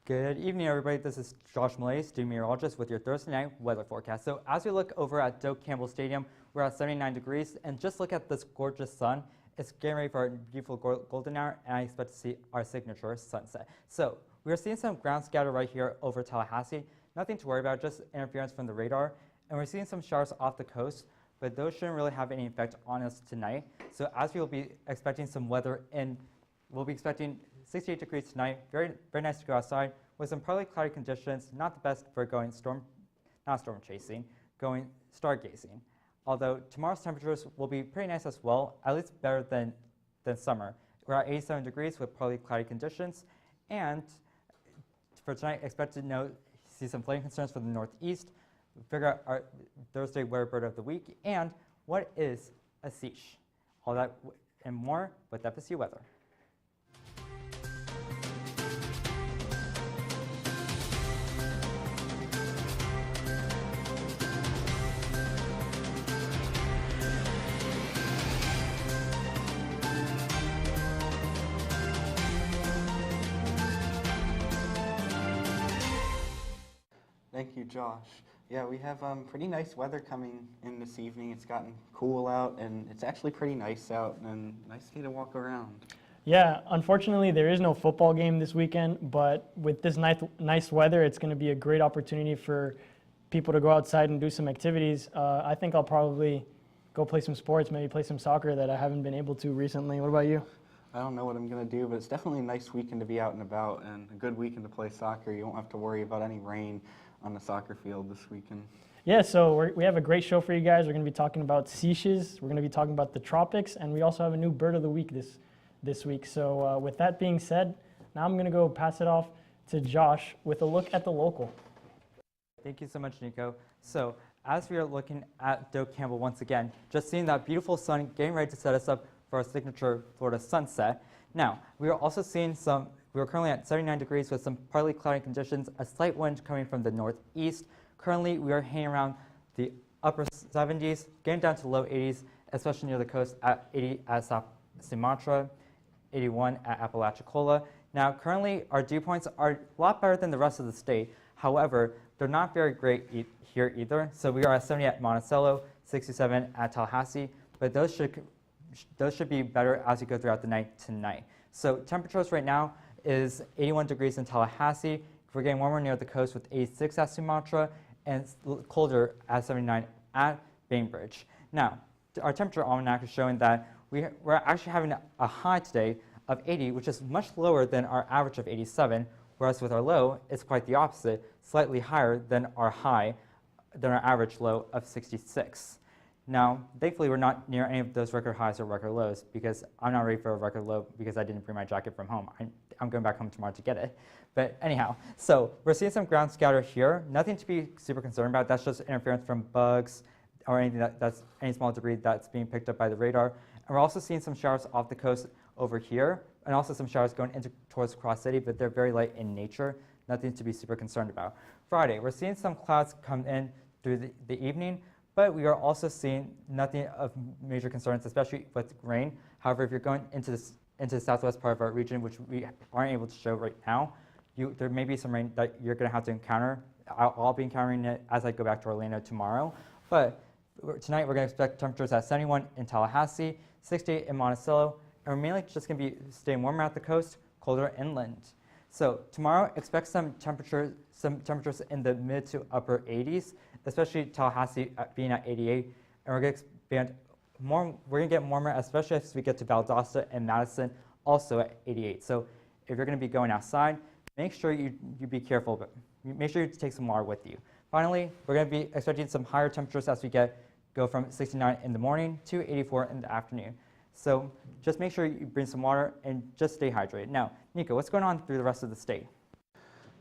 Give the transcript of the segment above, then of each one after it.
Good evening, everybody. This is Josh Millay, student meteorologist with your Thursday night weather forecast. So as we look over at Doak Campbell Stadium, we're at 79 degrees, and just look at this gorgeous sun. It's getting ready for a beautiful golden hour, and I expect to see our signature sunset. So we are seeing some ground scatter right here over Tallahassee. Nothing to worry about, just interference from the radar. And we're seeing some showers off the coast, but those shouldn't really have any effect on us tonight. So as we will be expecting some weather we'll be expecting 68 degrees tonight. Very nice to go outside with some partly cloudy conditions. Not the best for going not storm chasing, going stargazing. Although tomorrow's temperatures will be pretty nice as well, at least better than summer. We're at 87 degrees with partly cloudy conditions. And for tonight, expect to see some flooding concerns for the northeast. Figure out our Thursday weather bird of the week and what is a seiche. All that and more with FSU weather. Thank you, Josh. Yeah, we have pretty nice weather coming in this evening. It's gotten cool out, and it's actually pretty nice out, and nice day to walk around. Yeah, unfortunately, there is no football game this weekend, but with this nice weather, it's going to be a great opportunity for people to go outside and do some activities. I think I'll probably go play some sports, maybe play some soccer that I haven't been able to recently. What about you? I don't know what I'm going to do, but it's definitely a nice weekend to be out and about, and a good weekend to play soccer. You won't have to worry about any rain on the soccer field this weekend. Yeah, so we have a great show for you guys. We're going to be talking about seiches. We're going to be talking about the tropics, and we also have a new bird of the week this week. So with that being said, now I'm going to go pass it off to Josh with a look at the local. Thank you so much, Nico. So as we are looking at Doak Campbell once again, just seeing that beautiful sun getting ready to set us up for our signature Florida sunset. Now, we are also seeing we're currently at 79 degrees with some partly cloudy conditions, a slight wind coming from the northeast. Currently, we are hanging around the upper 70s, getting down to the low 80s, especially near the coast at 80 at South Sumatra, 81 at Apalachicola. Now, currently, our dew points are a lot better than the rest of the state. However, they're not very great here either. So we are at 70 at Monticello, 67 at Tallahassee, but those should be better as we go throughout the night tonight. So temperatures right now is 81 degrees in Tallahassee. We're getting warmer near the coast with 86 at Sumatra and colder at 79 at Bainbridge. Now, our temperature almanac is showing that we're actually having a high today of 80, which is much lower than our average of 87, whereas with our low, it's quite the opposite, slightly higher than our average low of 66. Now, thankfully, we're not near any of those record highs or record lows because I'm not ready for a record low because I didn't bring my jacket from home. I'm going back home tomorrow to get it. But anyhow, so we're seeing some ground scatter here. Nothing to be super concerned about. That's just interference from bugs or anything that's any small debris that's being picked up by the radar. And we're also seeing some showers off the coast over here and also some showers going towards Cross City, but they're very light in nature. Nothing to be super concerned about. Friday, we're seeing some clouds come in through the evening. But we are also seeing nothing of major concerns, especially with rain. However, if you're going into the southwest part of our region, which we aren't able to show right now, there may be some rain that you're going to have to encounter. I'll be encountering it as I go back to Orlando tomorrow. But tonight we're going to expect temperatures at 71 in Tallahassee, 68 in Monticello, and we're mainly just going to be staying warmer at the coast, colder inland. So tomorrow, expect some temperatures in the mid to upper 80s, especially Tallahassee being at 88, and we're going to expand more. We're going to get warmer, especially as we get to Valdosta and Madison, also at 88. So if you're going to be going outside, make sure you be careful, but make sure you take some water with you. Finally, we're going to be expecting some higher temperatures as we go from 69 in the morning to 84 in the afternoon. So just make sure you bring some water and just stay hydrated. Now, Nico, what's going on through the rest of the state?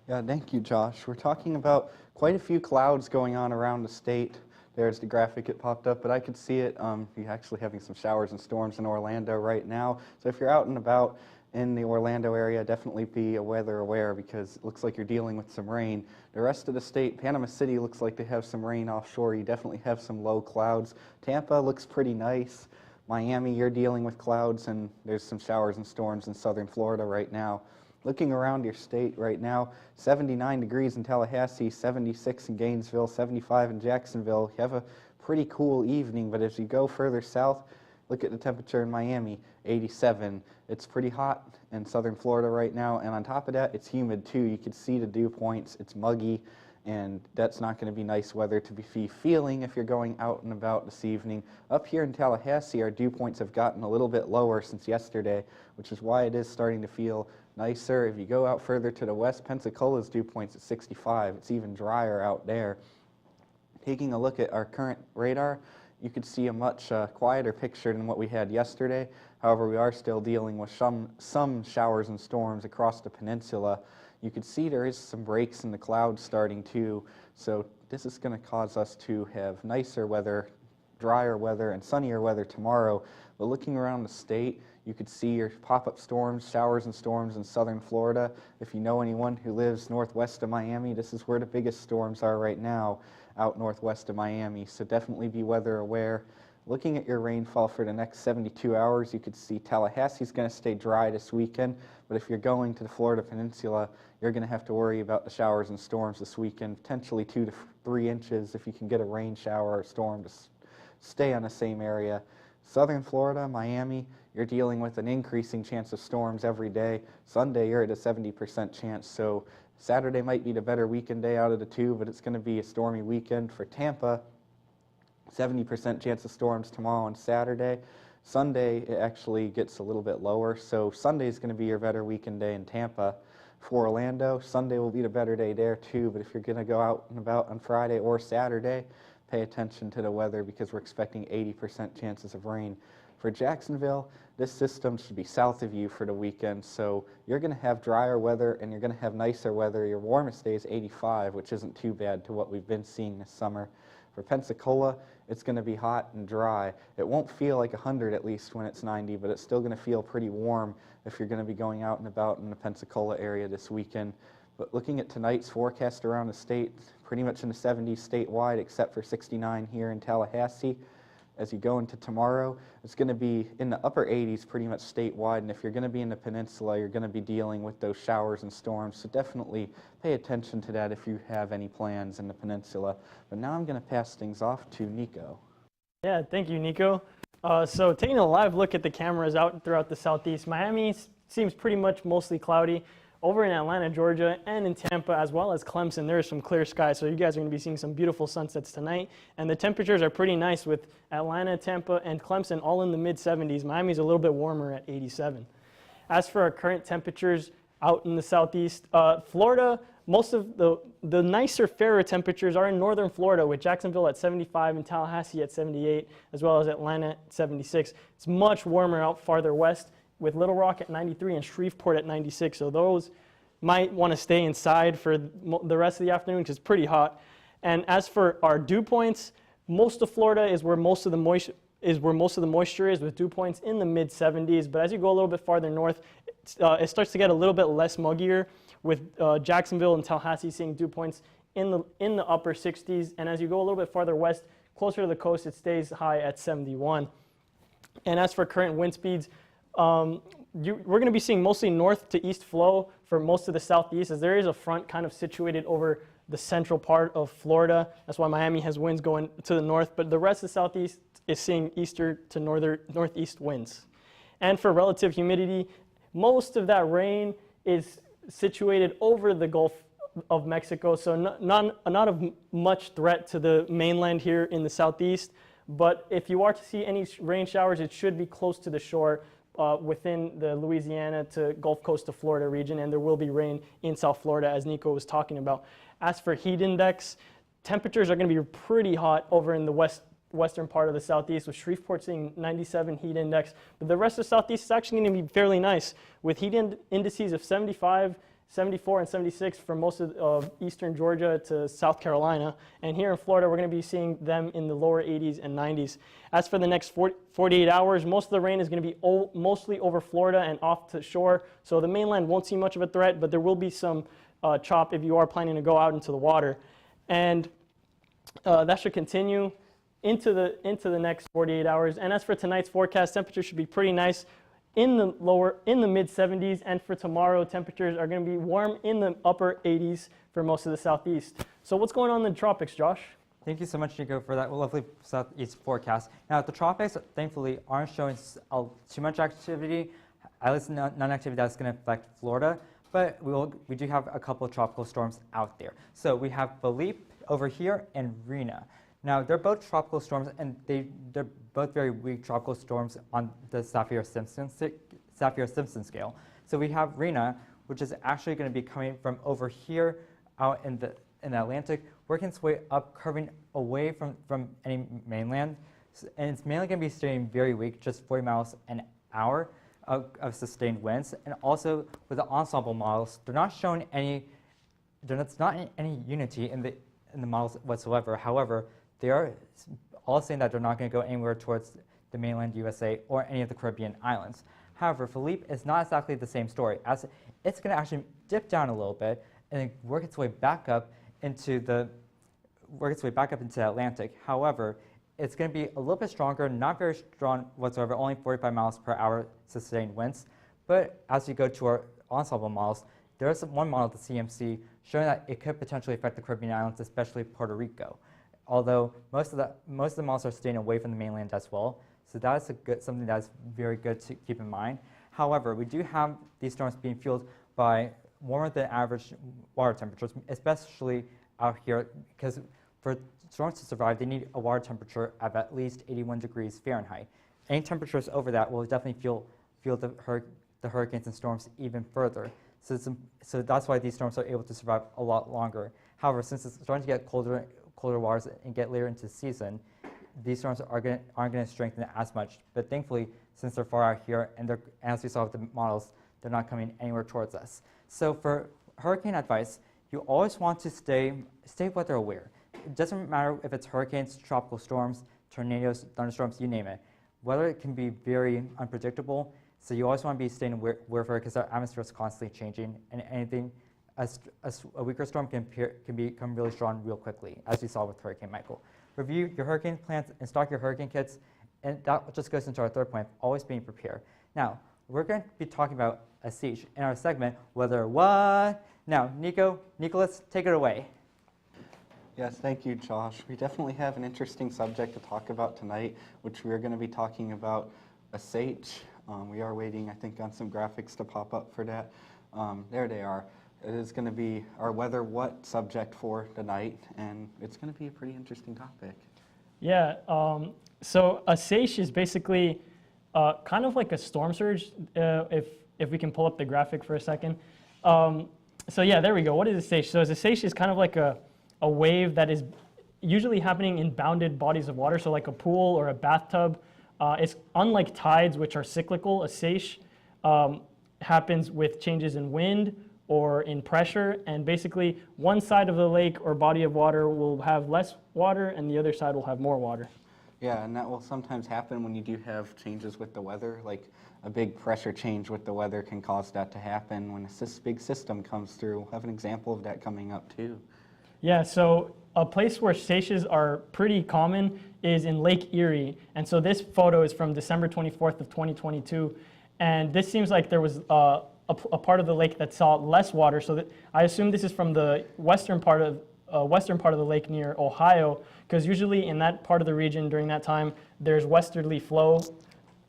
Yeah, thank you, Josh. We're talking about quite a few clouds going on around the state. There's the graphic it popped up, but I could see it. You're actually having some showers and storms in Orlando right now. So if you're out and about in the Orlando area, definitely be weather aware because it looks like you're dealing with some rain. The rest of the state, Panama City looks like they have some rain offshore. You definitely have some low clouds. Tampa looks pretty nice. Miami, you're dealing with clouds, and there's some showers and storms in southern Florida right now. Looking around your state right now, 79 degrees in Tallahassee, 76 in Gainesville, 75 in Jacksonville. You have a pretty cool evening, but as you go further south, look at the temperature in Miami, 87. It's pretty hot in southern Florida right now, and on top of that, it's humid too. You can see the dew points. It's muggy, and that's not going to be nice weather to be feeling if you're going out and about this evening. Up here in Tallahassee, our dew points have gotten a little bit lower since yesterday, which is why it is starting to feel nicer. If you go out further to the west, Pensacola's dew point's at 65. It's even drier out there. Taking a look at our current radar, you could see a much quieter picture than what we had yesterday. However, we are still dealing with some showers and storms across the peninsula. You can see there is some breaks in the clouds starting too, so this is going to cause us to have nicer weather, drier weather, and sunnier weather tomorrow. But looking around the state, you could see your pop-up storms, showers and storms in southern Florida. If you know anyone who lives northwest of Miami, this is where the biggest storms are right now, out northwest of Miami, so definitely be weather aware. Looking at your rainfall for the next 72 hours, you could see Tallahassee's going to stay dry this weekend, but if you're going to the Florida Peninsula, you're going to have to worry about the showers and storms this weekend, potentially 2 to 3 inches if you can get a rain shower or storm to stay on the same area. Southern Florida, Miami, you're dealing with an increasing chance of storms every day. Sunday, you're at a 70% chance, so Saturday might be the better weekend day out of the two, but it's going to be a stormy weekend. For Tampa, 70% chance of storms tomorrow and Saturday. Sunday, it actually gets a little bit lower, so Sunday is going to be your better weekend day in Tampa. For Orlando, Sunday will be the better day there too, but if you're going to go out and about on Friday or Saturday, pay attention to the weather because we're expecting 80% chances of rain. For Jacksonville, this system should be south of you for the weekend, so you're going to have drier weather and you're going to have nicer weather. Your warmest day is 85, which isn't too bad to what we've been seeing this summer. For Pensacola, it's going to be hot and dry. It won't feel like 100 at least when it's 90, but it's still going to feel pretty warm if you're going to be going out and about in the Pensacola area this weekend. But looking at tonight's forecast around the state, pretty much in the 70s statewide except for 69 here in Tallahassee. As you go into tomorrow, it's going to be in the upper 80s pretty much statewide, and if you're going to be in the peninsula, you're going to be dealing with those showers and storms, so definitely pay attention to that if you have any plans in the peninsula. But now I'm going to pass things off to Nico. Yeah, thank you, Nico. So taking a live look at the cameras out throughout the southeast, Miami seems pretty much mostly cloudy. Over in Atlanta, Georgia, and in Tampa, as well as Clemson, there is some clear skies, so you guys are going to be seeing some beautiful sunsets tonight. And the temperatures are pretty nice with Atlanta, Tampa, and Clemson all in the mid-70s. Miami's a little bit warmer at 87. As for our current temperatures out in the southeast, Florida, most of the nicer, fairer temperatures are in northern Florida, with Jacksonville at 75 and Tallahassee at 78, as well as Atlanta at 76. It's much warmer out farther west, with Little Rock at 93 and Shreveport at 96. So those might want to stay inside for the rest of the afternoon because it's pretty hot. And as for our dew points, most of Florida is where most of the moisture is, with dew points in the mid-70s. But as you go a little bit farther north, it starts to get a little bit less muggier, with Jacksonville and Tallahassee seeing dew points in the upper 60s. And as you go a little bit farther west, closer to the coast, it stays high at 71. And as for current wind speeds, we're going to be seeing mostly north to east flow for most of the southeast, as there is a front kind of situated over the central part of Florida. That's why Miami has winds going to the north, but the rest of the southeast is seeing eastern to northeast winds. And for relative humidity, most of that rain is situated over the Gulf of Mexico, so not of much threat to the mainland here in the southeast. But if you are to see any rain showers, it should be close to the shore, within the Louisiana to Gulf Coast of Florida region, and there will be rain in South Florida, as Nico was talking about. As for heat index, temperatures are going to be pretty hot over in the western part of the southeast, with Shreveport seeing 97 heat index. But the rest of the southeast is actually going to be fairly nice, with heat indices of 75, 74, and 76 for most of eastern Georgia to South Carolina. And here in Florida, we're going to be seeing them in the lower 80s and 90s. As for the next 48 hours, most of the rain is going to be mostly over Florida and off to shore. So the mainland won't see much of a threat, but there will be some chop if you are planning to go out into the water. And that should continue into the next 48 hours. And as for tonight's forecast, temperature should be pretty nice in the mid 70s, and for tomorrow, temperatures are going to be warm in the upper 80s for most of the southeast. So what's going on in the tropics, Josh? Thank you so much, Nico, for that lovely southeast forecast. Now, the tropics, thankfully, aren't showing too much activity, at least none activity that's going to affect Florida, but we do have a couple of tropical storms out there. So we have Philippe over here and Rena. Now, they're both tropical storms, and they're both very weak tropical storms on the Saffir-Simpson scale. So we have Rena, which is actually going to be coming from over here out in the Atlantic, working its way up, curving away from any mainland. And it's mainly going to be staying very weak, just 40 miles an hour of sustained winds. And also with the ensemble models, they're not showing there's not any unity in the models whatsoever. However, they are all saying that they're not going to go anywhere towards the mainland USA or any of the Caribbean islands. However, Philippe is not exactly the same story, as it's going to actually dip down a little bit and then work its way back up into the Atlantic. However, it's going to be a little bit stronger, not very strong whatsoever, only 45 miles per hour sustained winds. But as we go to our ensemble models, there is one model, the CMC, showing that it could potentially affect the Caribbean islands, especially Puerto Rico. Although most of the models are staying away from the mainland as well, so that is something that is very good to keep in mind. However, we do have these storms being fueled by warmer than average water temperatures, especially out here, because for storms to survive, they need a water temperature of at least 81 degrees Fahrenheit. Any temperatures over that will definitely fuel the hurricanes and storms even further. So that's why these storms are able to survive a lot longer. However, since it's starting to get colder waters and get later into the season, these storms aren't going to strengthen as much. But thankfully, since they're far out here, and as we saw with the models, they're not coming anywhere towards us. So for hurricane advice, you always want to stay weather aware. It doesn't matter if it's hurricanes, tropical storms, tornadoes, thunderstorms, you name it. Weather can be very unpredictable, so you always want to be staying aware for it because our atmosphere is constantly changing, and a weaker storm can become really strong real quickly, as we saw with Hurricane Michael. Review your hurricane plans and stock your hurricane kits, and that just goes into our third point, always being prepared. Now, we're going to be talking about a siege in our segment, Weather What? Now, Nicholas, take it away. Yes, thank you, Josh. We definitely have an interesting subject to talk about tonight, which we're going to be talking about a sage. We are waiting, I think, on some graphics to pop up for that. There they are. It is going to be our Weather What subject for tonight, and it's going to be a pretty interesting topic. Yeah, so a seiche is basically kind of like a storm surge, if we can pull up the graphic for a second. So yeah, there we go. What is a seiche? So a seiche is kind of like a wave that is usually happening in bounded bodies of water, so like a pool or a bathtub. It's unlike tides, which are cyclical. A seiche happens with changes in wind or in pressure, and basically one side of the lake or body of water will have less water and the other side will have more water. Yeah, and that will sometimes happen when you do have changes with the weather, like a big pressure change with the weather can cause that to happen when a big system comes through. We'll have an example of that coming up too. Yeah, so a place where seiches are pretty common is in Lake Erie. And so this photo is from December 24th of 2022. And this seems like there was a part of the lake that saw less water. So I assume this is from the western part of the lake near Ohio, because usually in that part of the region during that time, there's westerly flow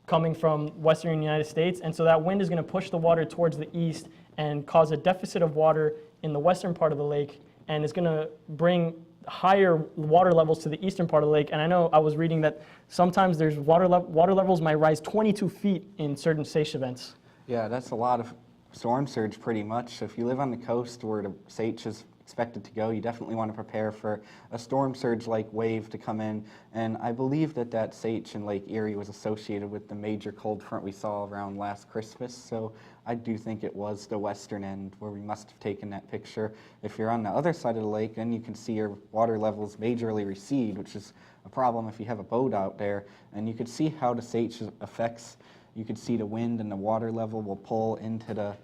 coming from western United States. And so that wind is going to push the water towards the east and cause a deficit of water in the western part of the lake. And it's going to bring higher water levels to the eastern part of the lake. And I know I was reading that sometimes there's water levels might rise 22 feet in certain seiche events. Yeah, that's a lot of storm surge pretty much. So if you live on the coast where the seiche is expected to go, you definitely want to prepare for a storm surge-like wave to come in. And I believe that seiche in Lake Erie was associated with the major cold front we saw around last Christmas. So I do think it was the western end where we must have taken that picture. If you're on the other side of the lake, then you can see your water levels majorly recede, which is a problem if you have a boat out there. And you could see how the seiche affects, you could see the wind and the water level will pull into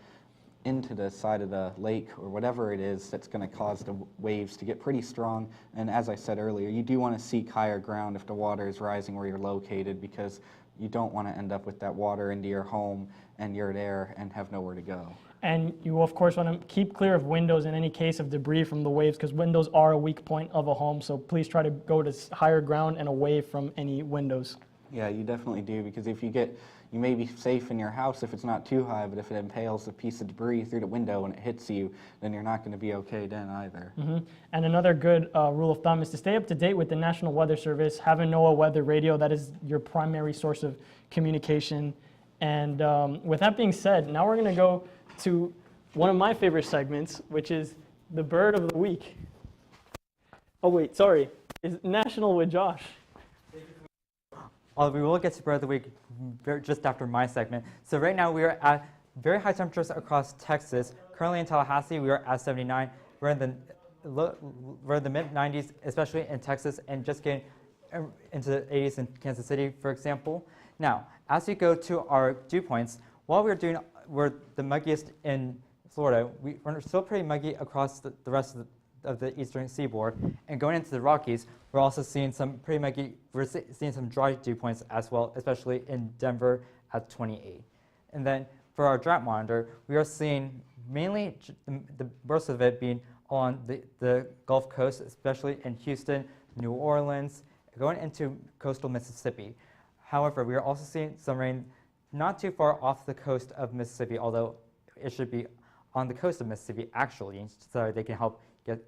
into the side of the lake or whatever it is that's going to cause the waves to get pretty strong. And as I said earlier, you do want to seek higher ground if the water is rising where you're located, because you don't want to end up with that water into your home and you're there and have nowhere to go. And you, of course, want to keep clear of windows in any case of debris from the waves, because windows are a weak point of a home. So please try to go to higher ground and away from any windows. Yeah, you definitely do, because if you may be safe in your house if it's not too high, but if it impales a piece of debris through the window and it hits you, then you're not going to be okay then either. And another good rule of thumb is to stay up to date with the National Weather Service. Have a NOAA weather radio. That is your primary source of communication. And with that being said, now we're going to go to one of my favorite segments, which is the bird of the week. Oh wait, sorry, is National with Josh. We will get to bird of the week just after my segment. So right now we are at very high temperatures across Texas. Currently in Tallahassee, we are at 79. We're in the mid 90s, especially in Texas, and just getting into the 80s in Kansas City, for example. Now, as we go to our dew points, while we're the muggiest in Florida, we're still pretty muggy across the rest of the eastern seaboard. And going into the Rockies, we're also seeing some pretty muggy, we're seeing some dry dew points as well, especially in Denver at 28. And then for our drought monitor, we are seeing mainly the burst of it being on the Gulf Coast, especially in Houston, New Orleans, going into coastal Mississippi. However, we are also seeing some rain not too far off the coast of Mississippi, although it should be on the coast of Mississippi actually, so they can help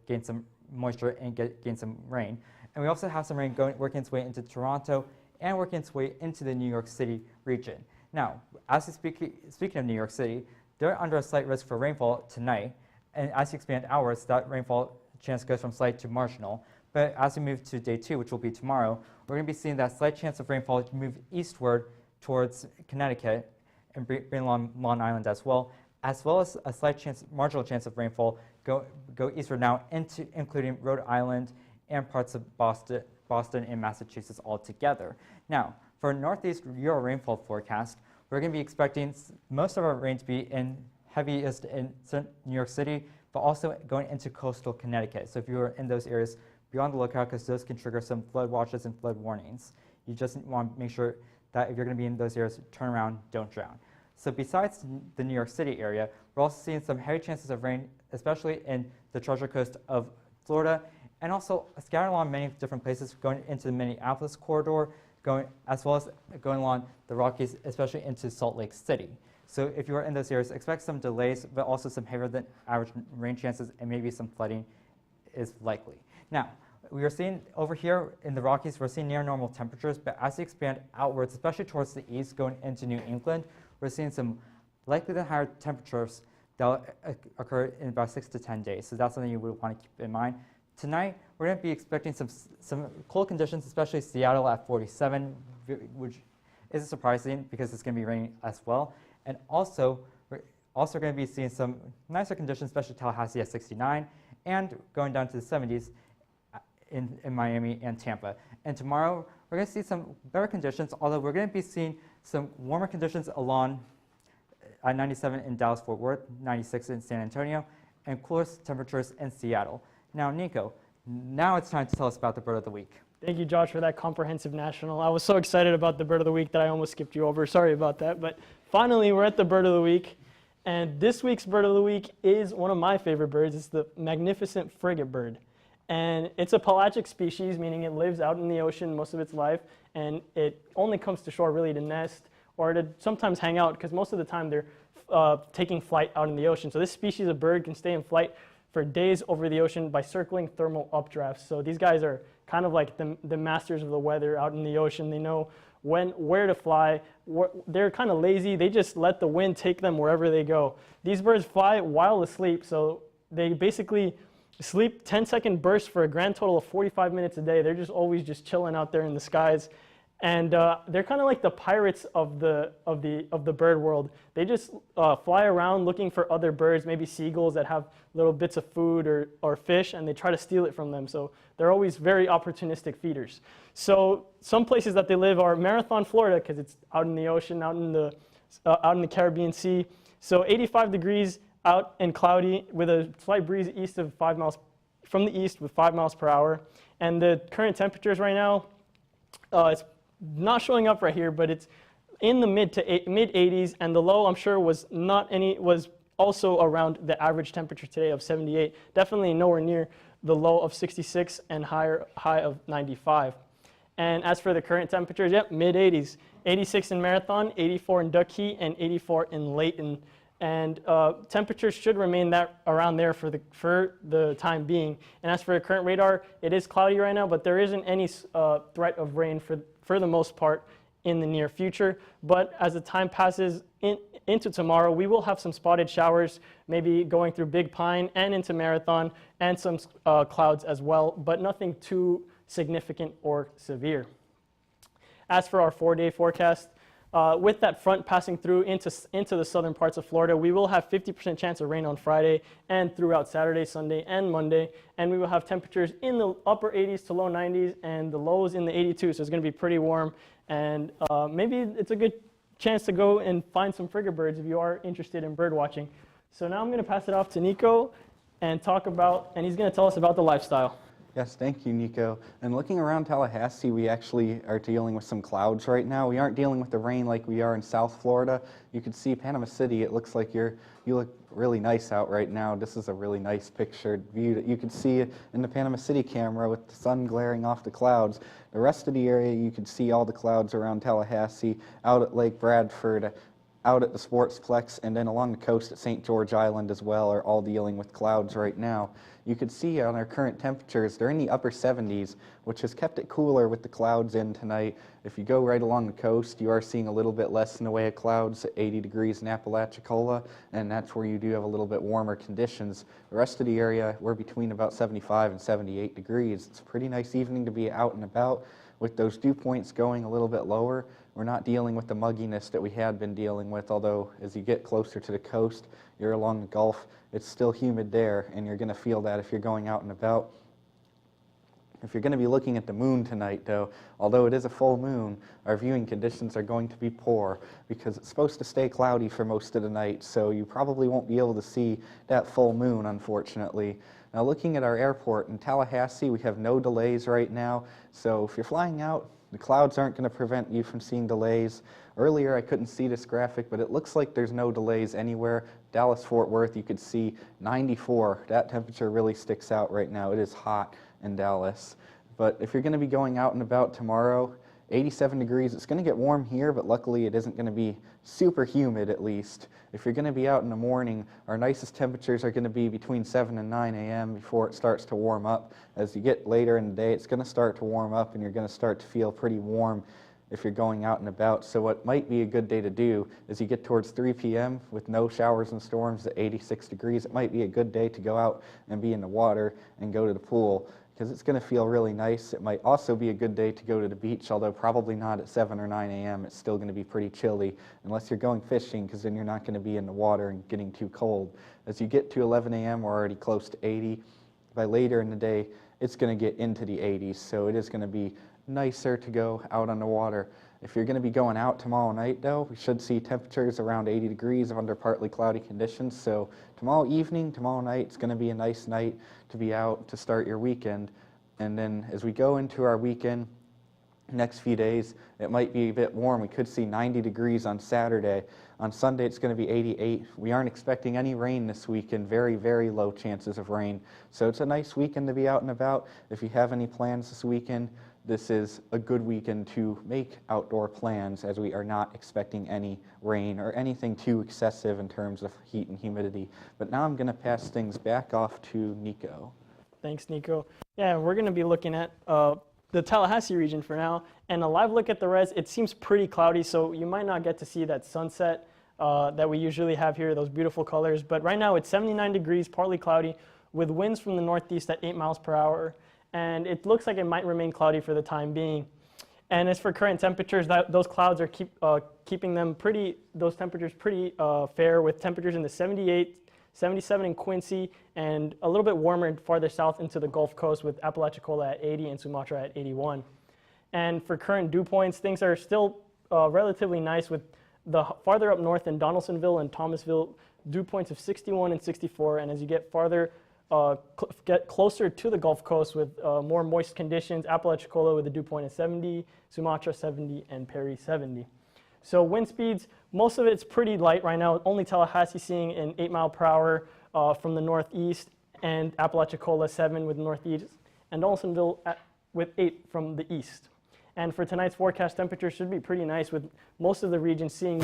gain some moisture and gain some rain. And we also have some rain working its way into Toronto and working its way into the New York City region. Now, as we speaking of New York City, they're under a slight risk for rainfall tonight, and as you expand hours, that rainfall chance goes from slight to marginal. But as we move to day 2, which will be tomorrow, we're going to be seeing that slight chance of rainfall move eastward towards Connecticut and bring along Long Island as well as a slight marginal chance of rainfall go eastward now into including Rhode Island and parts of Boston and Massachusetts altogether. Now, for a northeast Euro rainfall forecast, we're going to be expecting most of our rain to be in heaviest in New York City, but also going into coastal Connecticut. So if you are in those areas, be on the lookout, because those can trigger some flood watches and flood warnings. You just want to make sure that if you're going to be in those areas, turn around, don't drown. So besides the New York City area, we're also seeing some heavy chances of rain, especially in the Treasure Coast of Florida, and also scattered along many different places going into the Minneapolis corridor, as well as going along the Rockies, especially into Salt Lake City. So if you are in those areas, expect some delays, but also some heavier than average rain chances, and maybe some flooding is likely. Now, we are seeing over here in the Rockies, we're seeing near normal temperatures, but as you expand outwards, especially towards the east, going into New England, we're seeing some likely than higher temperatures that will occur in about 6 to 10 days. So that's something you would want to keep in mind. Tonight, we're going to be expecting some cold conditions, especially Seattle at 47, which isn't surprising because it's going to be raining as well. And also, we're also going to be seeing some nicer conditions, especially Tallahassee at 69, and going down to the 70s in Miami and Tampa. And tomorrow, we're going to see some better conditions, although we're going to be seeing some warmer conditions along I 97 in Dallas-Fort Worth, 96 in San Antonio, and coolest temperatures in Seattle. Now, Nico, now it's time to tell us about the bird of the week. Thank you, Josh, for that comprehensive national. I was so excited about the bird of the week that I almost skipped you over. Sorry about that. But finally, we're at the bird of the week. And this week's bird of the week is one of my favorite birds. It's the magnificent frigate bird. And it's a pelagic species, meaning it lives out in the ocean most of its life, and it only comes to shore really to nest or to sometimes hang out, because most of the time they're taking flight out in the ocean. So this species of bird can stay in flight for days over the ocean by circling thermal updrafts. So these guys are kind of like the masters of the weather out in the ocean. They know where to fly. They're kind of lazy. They just let the wind take them wherever they go. These birds fly while asleep, so they basically sleep 10-second bursts for a grand total of 45 minutes a day. They're just always just chilling out there in the skies. And they're kind of like the pirates of the bird world. They just fly around looking for other birds, maybe seagulls that have little bits of food or fish, and they try to steal it from them. So they're always very opportunistic feeders. So some places that they live are Marathon, Florida, because it's out in the ocean, out in the Caribbean Sea. So 85 degrees out and cloudy with a slight breeze east of 5 miles from the east with 5 miles per hour. And the current temperatures right now, it's not showing up right here, but it's in the mid 80s, and the low I'm sure was also around the average temperature today of 78. Definitely nowhere near the low of 66 and high of 95. And as for the current temperatures, yep, mid 80s, 86 in Marathon, 84 in Duck Key, and 84 in Layton. And temperatures should remain around there for the time being. And as for the current radar, it is cloudy right now, but there isn't any threat of rain for the most part in the near future. But as the time passes into tomorrow, we will have some spotted showers, maybe going through Big Pine and into Marathon, and some clouds as well, but nothing too significant or severe. As for our 4-day forecast, with that front passing through into the southern parts of Florida, we will have 50% chance of rain on Friday and throughout Saturday, Sunday, and Monday. And we will have temperatures in the upper 80s to low 90s and the lows in the 82s. So it's going to be pretty warm. And maybe it's a good chance to go and find some frigate birds if you are interested in bird watching. So now I'm going to pass it off to Nico and he's going to tell us about the lifestyle. Yes, thank you, Nico. And looking around Tallahassee, we actually are dealing with some clouds right now. We aren't dealing with the rain like we are in South Florida. You can see Panama City. It looks like you look really nice out right now. This is a really nice pictured view that you can see in the Panama City camera with the sun glaring off the clouds. The rest of the area, you can see all the clouds around Tallahassee, out at Lake Bradford, out at the Sportsplex, and then along the coast at St. George Island as well, are all dealing with clouds right now. You can see on our current temperatures, they're in the upper 70s, which has kept it cooler with the clouds in tonight. If you go right along the coast, you are seeing a little bit less in the way of clouds at 80 degrees in Apalachicola, and that's where you do have a little bit warmer conditions. The rest of the area, we're between about 75 and 78 degrees. It's a pretty nice evening to be out and about. With those dew points going a little bit lower, we're not dealing with the mugginess that we had been dealing with, although as you get closer to the coast, you're along the Gulf, it's still humid there, and you're going to feel that if you're going out and about. If you're going to be looking at the moon tonight, though, although it is a full moon, our viewing conditions are going to be poor because it's supposed to stay cloudy for most of the night, so you probably won't be able to see that full moon, unfortunately. Now, looking at our airport in Tallahassee, we have no delays right now, so if you're flying out, the clouds aren't going to prevent you from seeing delays. Earlier, I couldn't see this graphic, but it looks like there's no delays anywhere. Dallas-Fort Worth, you could see 94. That temperature really sticks out right now. It is hot in Dallas. But if you're going to be going out and about tomorrow, 87 degrees, it's going to get warm here, but luckily it isn't going to be super humid at least. If you're going to be out in the morning, our nicest temperatures are going to be between 7 and 9 a.m. before it starts to warm up. As you get later in the day, it's going to start to warm up and you're going to start to feel pretty warm if you're going out and about. So what might be a good day to do is you get towards 3 p.m. with no showers and storms at 86 degrees. It might be a good day to go out and be in the water and go to the pool because it's going to feel really nice. It might also be a good day to go to the beach, although probably not at 7 or 9 a.m. It's still going to be pretty chilly unless you're going fishing, because then you're not going to be in the water and getting too cold. As you get to 11 a.m., we're already close to 80. By later in the day, it's going to get into the 80s, so it is going to be nicer to go out on the water. If you're going to be going out tomorrow night, though, we should see temperatures around 80 degrees under partly cloudy conditions. So tomorrow evening, tomorrow night, it's going to be a nice night to be out to start your weekend. And then as we go into our weekend, next few days, it might be a bit warm. We could see 90 degrees on Saturday. On Sunday, it's going to be 88. We aren't expecting any rain this weekend, very, very low chances of rain. So it's a nice weekend to be out and about. If you have any plans this weekend, this is a good weekend to make outdoor plans, as we are not expecting any rain or anything too excessive in terms of heat and humidity. But now I'm going to pass things back off to Nico. Thanks, Nico. Yeah, we're going to be looking at the Tallahassee region for now. And a live look at the res, it seems pretty cloudy, so you might not get to see that sunset that we usually have here, those beautiful colors. But right now it's 79 degrees, partly cloudy, with winds from the northeast at 8 miles per hour. And it looks like it might remain cloudy for the time being. And as for current temperatures, those clouds are keeping them those temperatures pretty fair, with temperatures in the 78, 77 in Quincy, and a little bit warmer and farther south into the Gulf Coast with Apalachicola at 80 and Sumatra at 81. And for current dew points, things are still relatively nice, with the farther up north in Donaldsonville and Thomasville dew points of 61 and 64. And as you get farther, get closer to the Gulf Coast with more moist conditions, Apalachicola with a dew point of 70, Sumatra 70, and Perry 70. So wind speeds, most of it's pretty light right now. Only Tallahassee seeing an 8 mile per hour from the northeast, and Apalachicola 7 with northeast, and Dawsonville with 8 from the east. And for tonight's forecast, temperatures should be pretty nice, with most of the region seeing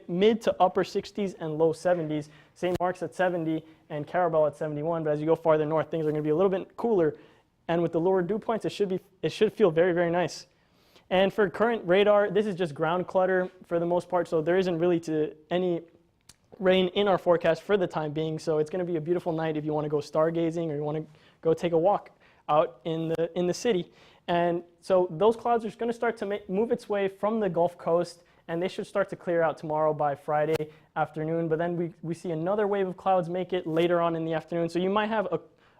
mid to upper 60s and low 70s. St. Mark's at 70 and Carabel at 71. But as you go farther north, things are going to be a little bit cooler. And with the lower dew points, it should feel very, very nice. And for current radar, this is just ground clutter for the most part, so there isn't really any rain in our forecast for the time being. So it's going to be a beautiful night if you want to go stargazing or you want to go take a walk out in the city. And so those clouds are going to start to move its way from the Gulf Coast, and they should start to clear out tomorrow by Friday afternoon. But then we see another wave of clouds make it later on in the afternoon. So you might have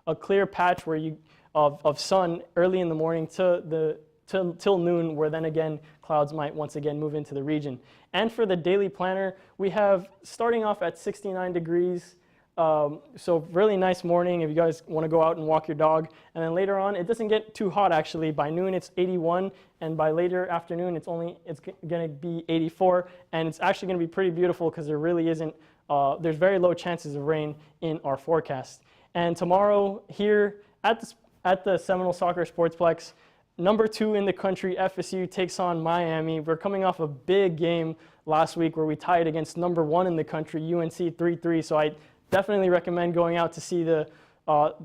a clear patch where of sun early in the morning till noon, where then again clouds might once again move into the region. And for the daily planner, we have starting off at 69 degrees. So really nice morning if you guys want to go out and walk your dog. And then later on, it doesn't get too hot actually. By noon it's 81, and by later afternoon it's going to be 84. And it's actually going to be pretty beautiful because there really isn't, there's very low chances of rain in our forecast. And tomorrow here at the Seminole Soccer Sportsplex, number 2 in the country, FSU takes on Miami. We're coming off a big game last week where we tied against number 1 in the country, UNC 3-3. So I definitely recommend going out to see the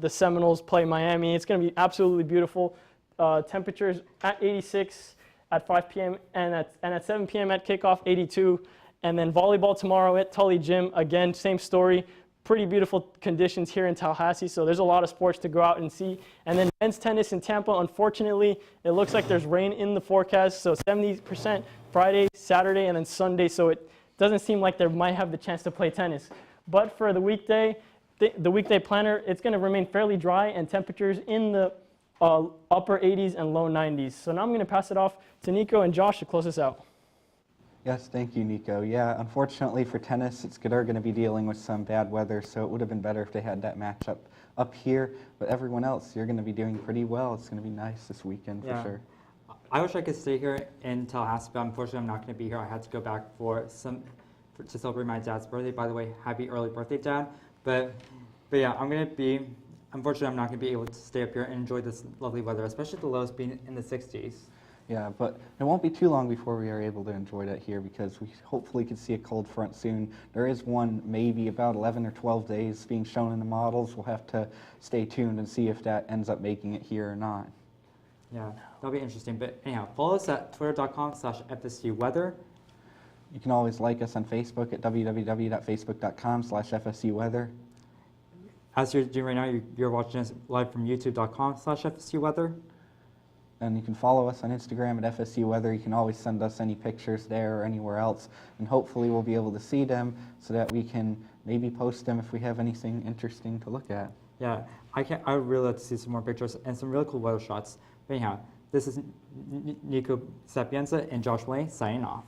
Seminoles play Miami. It's going to be absolutely beautiful. Temperatures at 86 at 5 p.m. and at 7 p.m. at kickoff, 82. And then volleyball tomorrow at Tully Gym. Again, same story. Pretty beautiful conditions here in Tallahassee, so there's a lot of sports to go out and see. And then men's tennis in Tampa, unfortunately, it looks like there's rain in the forecast, so 70% Friday, Saturday, and then Sunday, so it doesn't seem like they might have the chance to play tennis. But for the weekday planner, it's going to remain fairly dry and temperatures in the upper 80s and low 90s. So now I'm going to pass it off to Nico and Josh to close us out. Yes, thank you, Nico. Yeah, unfortunately for tennis, they're going to be dealing with some bad weather, so it would have been better if they had that matchup up here. But everyone else, you're going to be doing pretty well. It's going to be nice this weekend for sure. I wish I could stay here in Tallahassee, but unfortunately I'm not going to be here. I had to go back to celebrate my dad's birthday. By the way, happy early birthday, Dad. But yeah, unfortunately I'm not going to be able to stay up here and enjoy this lovely weather, especially the lows being in the 60s. Yeah, but it won't be too long before we are able to enjoy that here, because we hopefully could see a cold front soon. There is one maybe about 11 or 12 days being shown in the models. We'll have to stay tuned and see if that ends up making it here or not. Yeah, that'll be interesting. But anyhow, follow us at twitter.com/FSU weather. You can always like us on Facebook at www.facebook.com/FSU weather. As you're doing right now, you're watching us live from youtube.com/FSU weather. And you can follow us on Instagram at FSU Weather. You can always send us any pictures there or anywhere else. And hopefully we'll be able to see them so that we can maybe post them if we have anything interesting to look at. Yeah, I would really like to see some more pictures and some really cool weather shots. But anyhow, this is Nico Sapienza and Josh Way signing off.